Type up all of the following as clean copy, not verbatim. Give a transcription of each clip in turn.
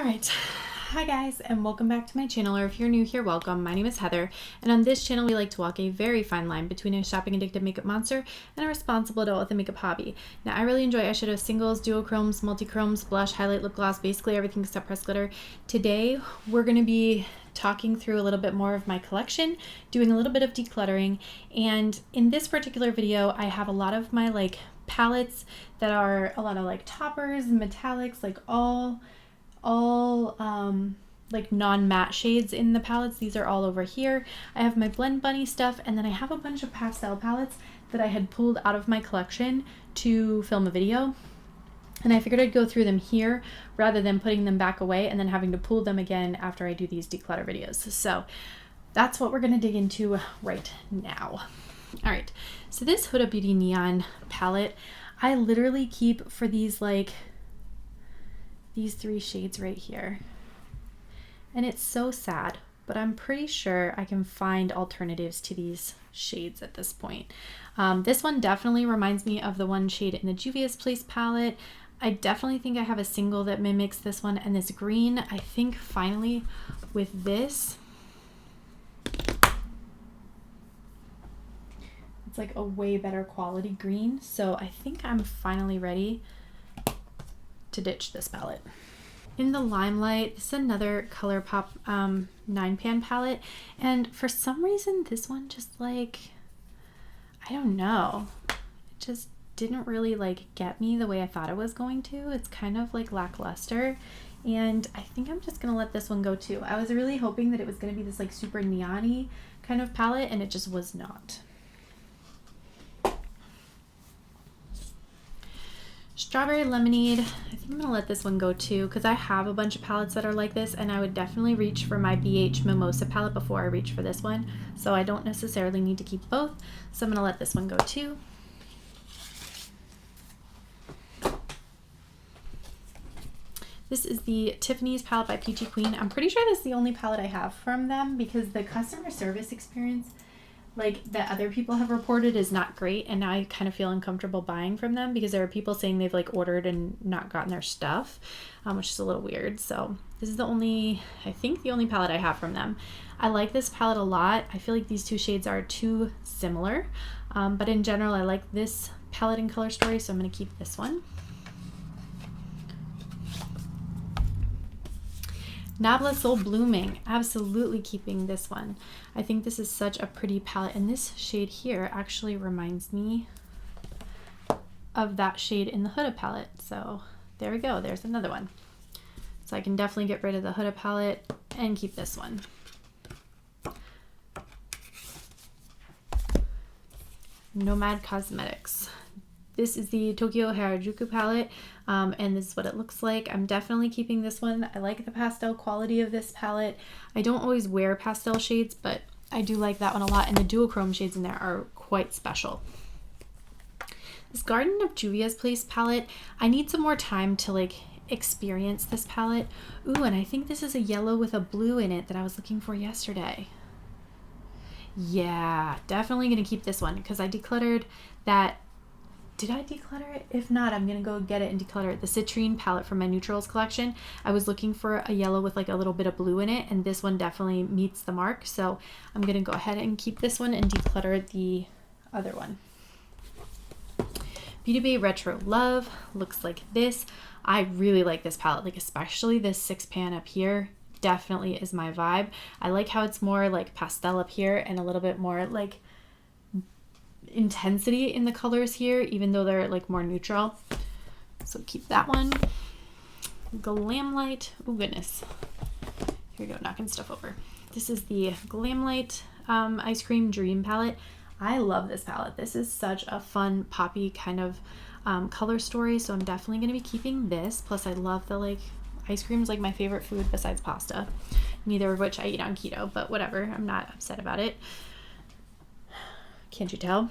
All right, hi guys, and welcome back to my channel, or if you're new here, welcome. My name is Heather, and on this channel we like to walk a very fine line between a shopping addicted makeup monster and a responsible adult with a makeup hobby. Now, I really enjoy eyeshadow singles, duochromes, multichromes, blush, highlight, lip gloss, basically everything except pressed glitter. Today we're going to be talking through a little bit more of my collection, doing a little bit of decluttering, and in this particular video I have a lot of my palettes that are a lot of toppers and metallics, all non-matte shades in the palettes. These are all over here. I have my Blend Bunny stuff, and then I have a bunch of pastel palettes that I had pulled out of my collection to film a video, and I figured I'd go through them here rather than putting them back away and then having to pull them again after I do these declutter videos. So that's what we're going to dig into right now. All right, so this Huda Beauty Neon palette, I literally keep for these these three shades right here. And it's so sad, but I'm pretty sure I can find alternatives to these shades at this point. This one definitely reminds me of the one shade in the Juvia's Place palette. I definitely think I have a single that mimics this one, and this green, I think finally with this, it's like a way better quality green. So I think I'm finally ready to ditch this palette. In the Limelight, this is another ColourPop 9-pan palette, and for some reason this one just I don't know, it just didn't really get me the way I thought it was going to. It's kind of lackluster, and I think I'm just gonna let this one go too. I was really hoping that it was gonna be this super neon-y kind of palette, and it just was not. Strawberry Lemonade, I think I'm gonna let this one go too, because I have a bunch of palettes that are like this, and I would definitely reach for my BH Mimosa palette before I reach for this one, so I don't necessarily need to keep both, so I'm gonna let this one go too. This is the Tiffany's palette by Peachy Queen. I'm pretty sure this is the only palette I have from them, because the customer service experience that other people have reported is not great, and now I kind of feel uncomfortable buying from them because there are people saying they've ordered and not gotten their stuff, which is a little weird. So this is I think the only palette I have from them. I like this palette a lot. I feel like these two shades are too similar, but in general I like this palette in Color Story, so I'm going to keep this one. Nabla Soul Blooming, absolutely keeping this one. I think this is such a pretty palette, and this shade here actually reminds me of that shade in the Huda palette. So there we go, there's another one. So I can definitely get rid of the Huda palette and keep this one. Nomad Cosmetics. This is the Tokyo Harajuku palette, and this is what it looks like. I'm definitely keeping this one. I like the pastel quality of this palette. I don't always wear pastel shades, but I do like that one a lot, and the duochrome shades in there are quite special. This Garden of Juvia's Place palette, I need some more time to experience this palette. Ooh, and I think this is a yellow with a blue in it that I was looking for yesterday. Yeah, definitely gonna keep this one because I decluttered that. Did I declutter it? If not, I'm gonna go get it and declutter it. The Citrine palette from my Neutrals collection. I was looking for a yellow with a little bit of blue in it, and this one definitely meets the mark. So I'm gonna go ahead and keep this one and declutter the other one. B2B Retro Love looks like this. I really like this palette, especially this 6-pan up here. Definitely is my vibe. I like how it's more pastel up here and a little bit more intensity in the colors here, even though they're more neutral. So keep that one. Glam Light. Oh goodness, here we go, knocking stuff over. This is the Glam Light Ice Cream Dream palette. I love this palette. This is such a fun poppy kind of color story, so I'm definitely going to be keeping this. Plus I love the ice cream is my favorite food besides pasta, neither of which I eat on keto, but whatever, I'm not upset about it. Can't you tell?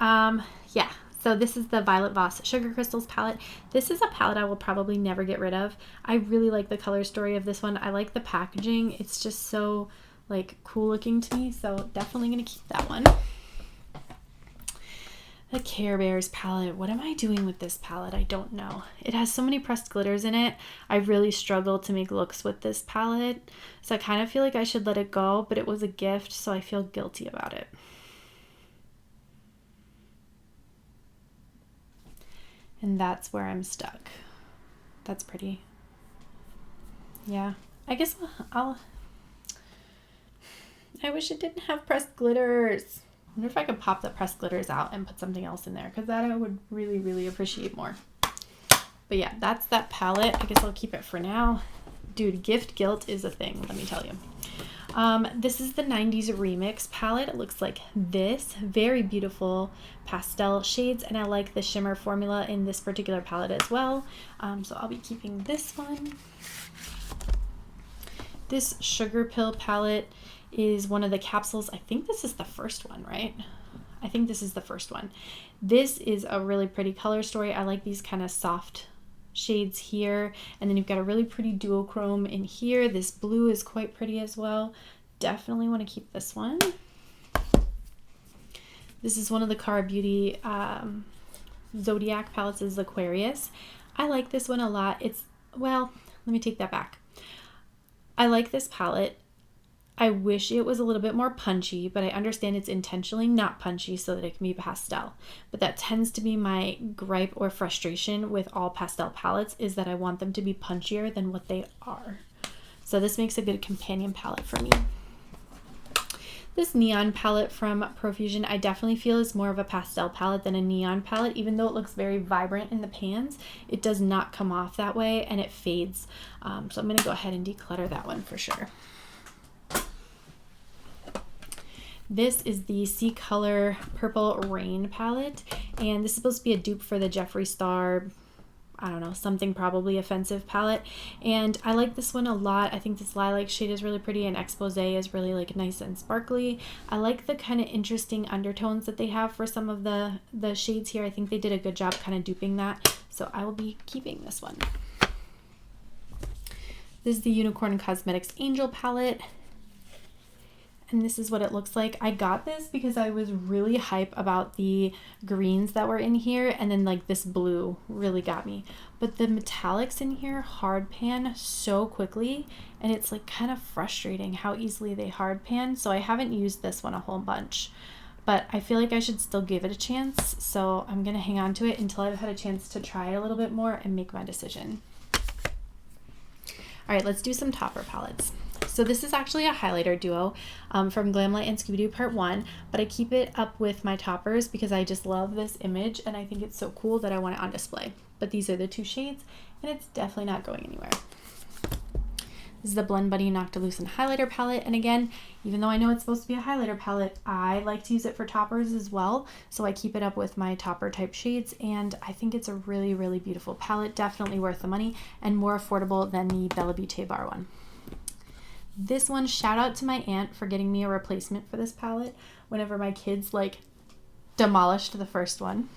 Yeah, so this is the Violet Voss Sugar Crystals palette. This is a palette I will probably never get rid of. I really like the color story of this one. I like the packaging. It's just so cool looking to me, so definitely gonna keep that one. The Care Bears palette. What am I doing with this palette? I don't know. It has so many pressed glitters in it. I really struggle to make looks with this palette. So I kind of feel like I should let it go, but it was a gift, so I feel guilty about it. And that's where I'm stuck. That's pretty. Yeah. I guess I wish it didn't have pressed glitters. I wonder if I could pop the pressed glitters out and put something else in there, because that I would really, really appreciate more. But yeah, that's that palette. I guess I'll keep it for now. Dude, gift guilt is a thing, let me tell you. This is the 90s Remix palette. It looks like this. Very beautiful pastel shades, and I like the shimmer formula in this particular palette as well. So I'll be keeping this one. This Sugar Pill palette is one of the capsules. I think this is the first one, right? I think this is the first one. This is a really pretty color story. I like these kind of soft shades here, and then you've got a really pretty duochrome in here. This blue is quite pretty as well. Definitely want to keep this one. This is one of the Huda Beauty Zodiac palettes, is Aquarius. I like this one a lot. It's, well, let me take that back. I like this palette. I wish it was a little bit more punchy, but I understand it's intentionally not punchy so that it can be pastel. But that tends to be my gripe or frustration with all pastel palettes, is that I want them to be punchier than what they are. So this makes a good companion palette for me. This neon palette from Profusion, I definitely feel is more of a pastel palette than a neon palette. Even though it looks very vibrant in the pans, it does not come off that way, and it fades. So I'm going to go ahead and declutter that one for sure. This is the Sea Color Purple Rain palette, and this is supposed to be a dupe for the Jeffree Star, I don't know, something probably offensive palette. And I like this one a lot. I think this lilac shade is really pretty, and Expose is really like nice and sparkly. I like the kind of interesting undertones that they have for some of the shades here. I think they did a good job kind of duping that. So I will be keeping this one. This is the Unicorn Cosmetics Angel palette. And this is what it looks like. I got this because I was really hype about the greens that were in here, and then like this blue really got me. But the metallics in here hard pan so quickly, and it's like kind of frustrating how easily they hard pan. So I haven't used this one a whole bunch, but I feel like I should still give it a chance. So I'm gonna hang on to it until I've had a chance to try it a little bit more and make my decision. All right, let's do some topper palettes. So this is actually a highlighter duo from Glam Light and Scooby-Doo Part 1, but I keep it up with my toppers because I just love this image and I think it's so cool that I want it on display. But these are the two shades, and it's definitely not going anywhere. This is the Blend Buddy Noctilucent Highlighter Palette, and again, even though I know it's supposed to be a highlighter palette, I like to use it for toppers as well, so I keep it up with my topper type shades, and I think it's a really, really beautiful palette, definitely worth the money, and more affordable than the Bella Beauté bar one. This one, shout out to my aunt for getting me a replacement for this palette whenever my kids like demolished the first one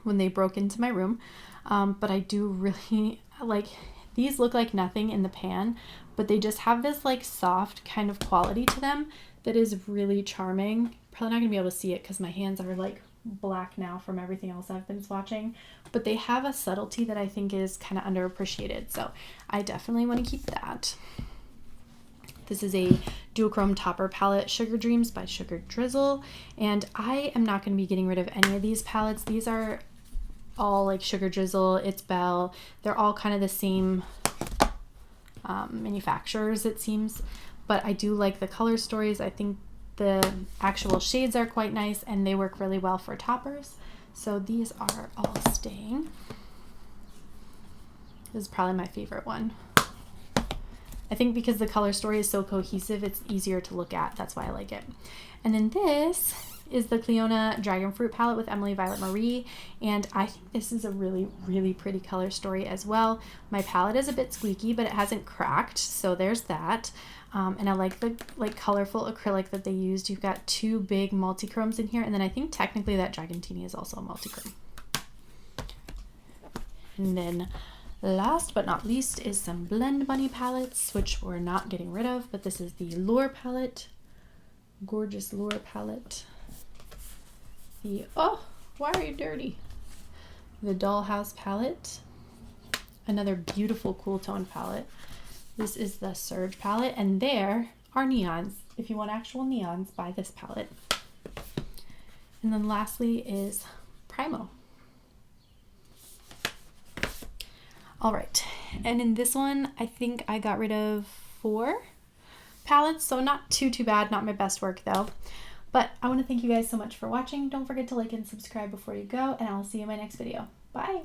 when they broke into my room. But I do really like, these look like nothing in the pan, but they just have this like soft kind of quality to them that is really charming. Probably not gonna be able to see it because my hands are like black now from everything else I've been swatching, but they have a subtlety that I think is kind of underappreciated. So I definitely want to keep that. This is a Duochrome Topper Palette, Sugar Dreams by Sugar Drizzle, and I am not going to be getting rid of any of these palettes. These are all like Sugar Drizzle, It's Belle. They're all kind of the same manufacturers, it seems, but I do like the color stories. I think the actual shades are quite nice, and they work really well for toppers. So these are all staying. This is probably my favorite one. I think because the color story is so cohesive, it's easier to look at. That's why I like it. And then this is the Cleona Dragon Fruit palette with Emily Violet Marie, and I think this is a really, really pretty color story as well. My palette is a bit squeaky, but it hasn't cracked, so there's that. And I like the colorful acrylic that they used. You've got two big multi-chromes in here, and then I think technically that Dragantini is also a multi-chrome. And then last but not least is some Blend Bunny palettes, which we're not getting rid of, but this is the Lure palette. Gorgeous Lure palette. The, oh, Why are you dirty? The Dollhouse palette. Another beautiful cool tone palette. This is the Surge palette, and there are neons. If you want actual neons, buy this palette. And then lastly is Primo. All right, and in this one, I think I got rid of 4 palettes, so not too bad, not my best work though. But I want to thank you guys so much for watching. Don't forget to like and subscribe before you go, and I'll see you in my next video. Bye!